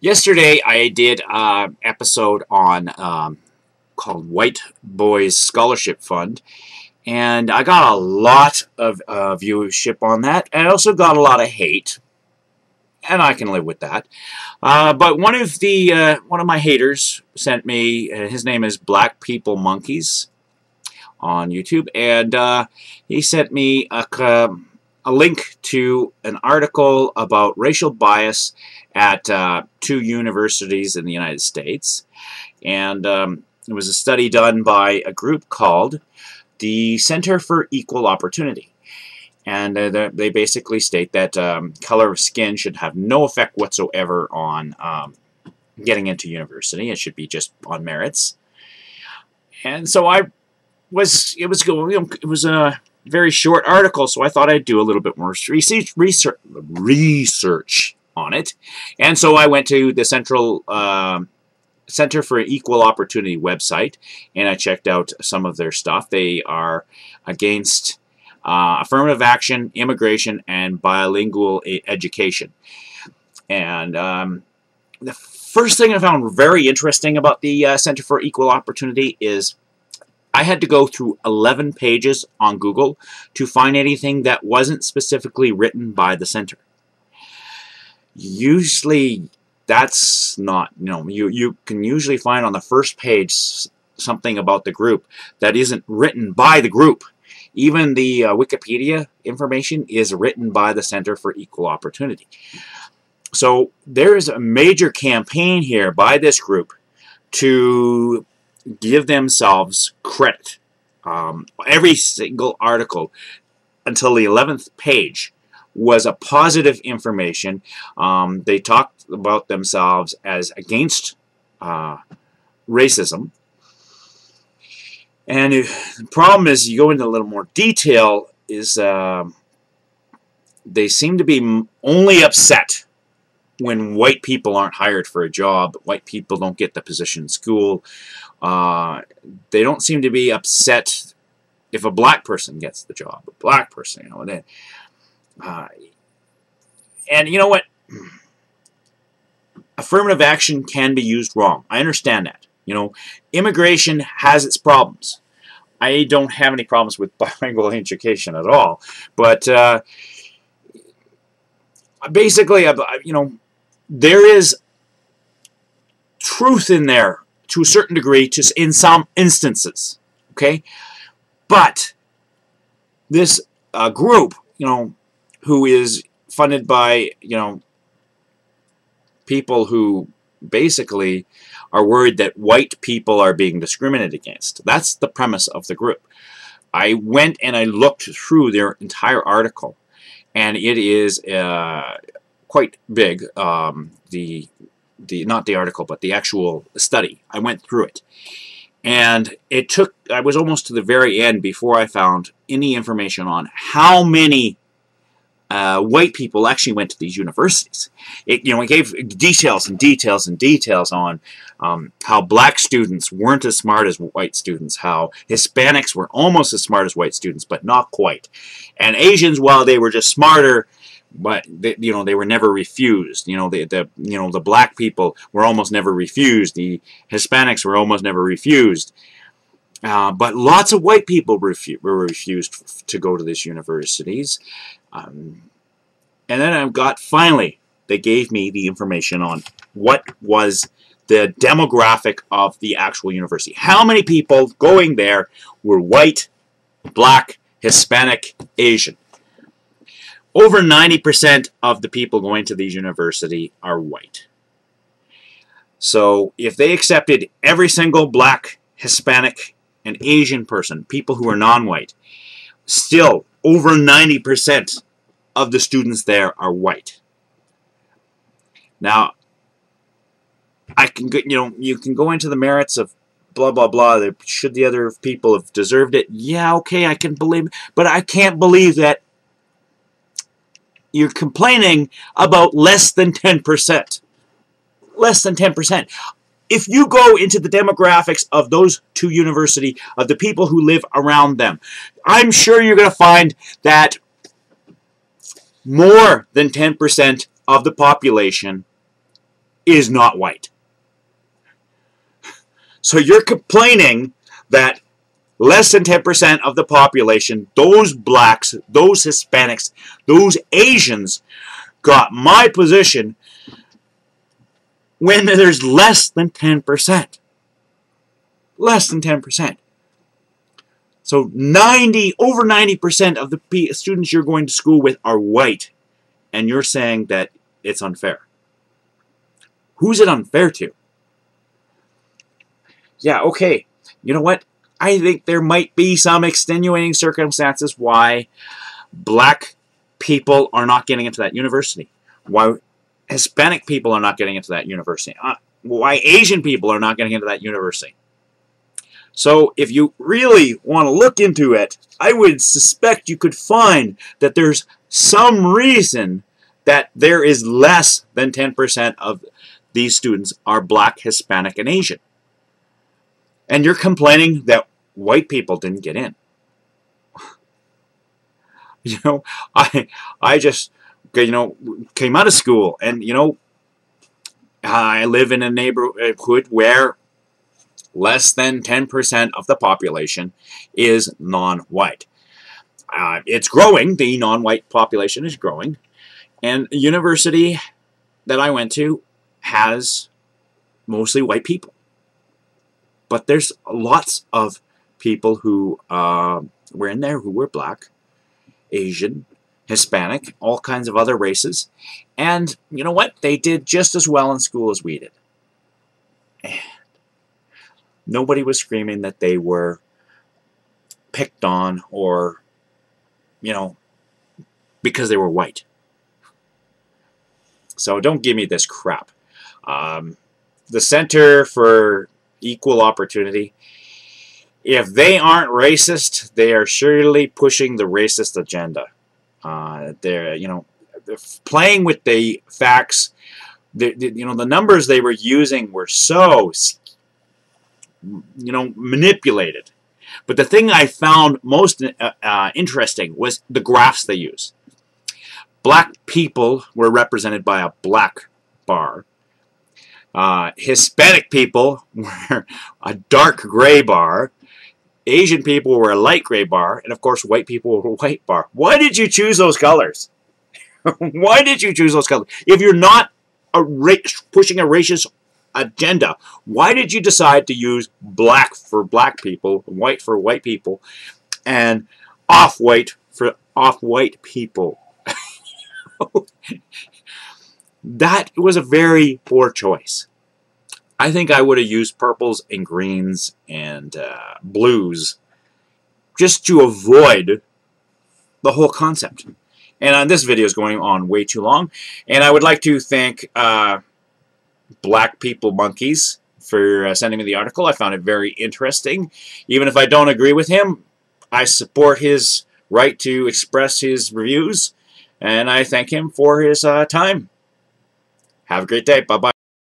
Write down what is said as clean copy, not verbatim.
Yesterday, I did an episode on called White Boys Scholarship Fund, and I got a lot of viewership on that. And I also got a lot of hate, and I can live with that. But one of my haters sent me. His name is Black People Monkeys on YouTube, and he sent me a link to an article about racial bias at two universities in the United States. And it was a study done by a group called the Center for Equal Opportunity. And they basically state that color of skin should have no effect whatsoever on getting into university. It should be just on merits. And so it was a very short article, so I thought I'd do a little bit more research on it. And so I went to the Center for Equal Opportunity website, and I checked out some of their stuff. They are against affirmative action, immigration, and bilingual education. And the first thing I found very interesting about the Center for Equal Opportunity is I had to go through 11 pages on Google to find anything that wasn't specifically written by the center. Usually, that's not, you can usually find on the first page something about the group that isn't written by the group. Even the Wikipedia information is written by the Center for Equal Opportunity. So there is a major campaign here by this group to give themselves credit. Every single article until the 11th page was a positive information. They talked about themselves as against racism. And the problem is, you go into a little more detail, is they seem to be only upset when white people aren't hired for a job, white people don't get the position in school. They don't seem to be upset if a black person gets the job. A black person, and you know what? Affirmative action can be used wrong. I understand that. Immigration has its problems. I don't have any problems with bilingual education at all. But basically, there is truth in there to a certain degree, in some instances. Okay? But this group, who is funded by, people who basically are worried that white people are being discriminated against. That's the premise of the group. I went and I looked through their entire article, and it is quite big. Not the article, but the actual study. I went through it, and I was almost to the very end before I found any information on how many white people actually went to these universities. It gave details and details and details on how black students weren't as smart as white students, how Hispanics were almost as smart as white students, but not quite, and Asians, while they were just smarter, but they were never refused. The black people were almost never refused. The Hispanics were almost never refused. But lots of white people were refused to go to these universities. And then finally, they gave me the information on what was the demographic of the actual university. How many people going there were white, black, Hispanic, Asian. Over 90% of the people going to these universities are white. So if they accepted every single black, Hispanic, and Asian person, people who are non-white, still over 90% of the students there are white. Now, you can go into the merits of blah blah blah. Should the other people have deserved it? Yeah, okay, I can believe, but I can't believe that you're complaining about less than 10%. Less than 10%. If you go into the demographics of those two universities, of the people who live around them, I'm sure you're going to find that more than 10% of the population is not white. So you're complaining that less than 10% of the population, those blacks, those Hispanics, those Asians, got my position when there's less than 10%. Less than 10%. So over 90% of the students you're going to school with are white, and you're saying that it's unfair. Who's it unfair to? Yeah, okay. You know what? I think there might be some extenuating circumstances why black people are not getting into that university. Why Hispanic people are not getting into that university. Why Asian people are not getting into that university. So if you really want to look into it, I would suspect you could find that there's some reason that there is less than 10% of these students are black, Hispanic, and Asian. And you're complaining that white people didn't get in. You know, I just, you know, came out of school, and, you know, I live in a neighborhood where less than 10% of the population is non-white. It's growing. The non-white population is growing. And the university that I went to has mostly white people. But there's lots of people who were in there who were black, Asian, Hispanic, all kinds of other races. And you know what? They did just as well in school as we did. And nobody was screaming that they were picked on or, you know, because they were white. So don't give me this crap. The Center for Equal Opportunity, if they aren't racist, they are surely pushing the racist agenda. They're, you know, playing with the facts. You know, the numbers they were using were so, you know, manipulated. But the thing I found most interesting was the graphs they used. Black people were represented by a black bar. Hispanic people were a dark gray bar. Asian people were a light gray bar. And of course, white people were a white bar. Why did you choose those colors? Why did you choose those colors? If you're not pushing a racist agenda, why did you decide to use black for black people, white for white people, and off-white for off-white people? That was a very poor choice. I think I would have used purples and greens and blues just to avoid the whole concept. And this video is going on way too long. And I would like to thank Black People Monkeys for sending me the article. I found it very interesting. Even if I don't agree with him, I support his right to express his reviews. And I thank him for his time. Have a great day. Bye-bye.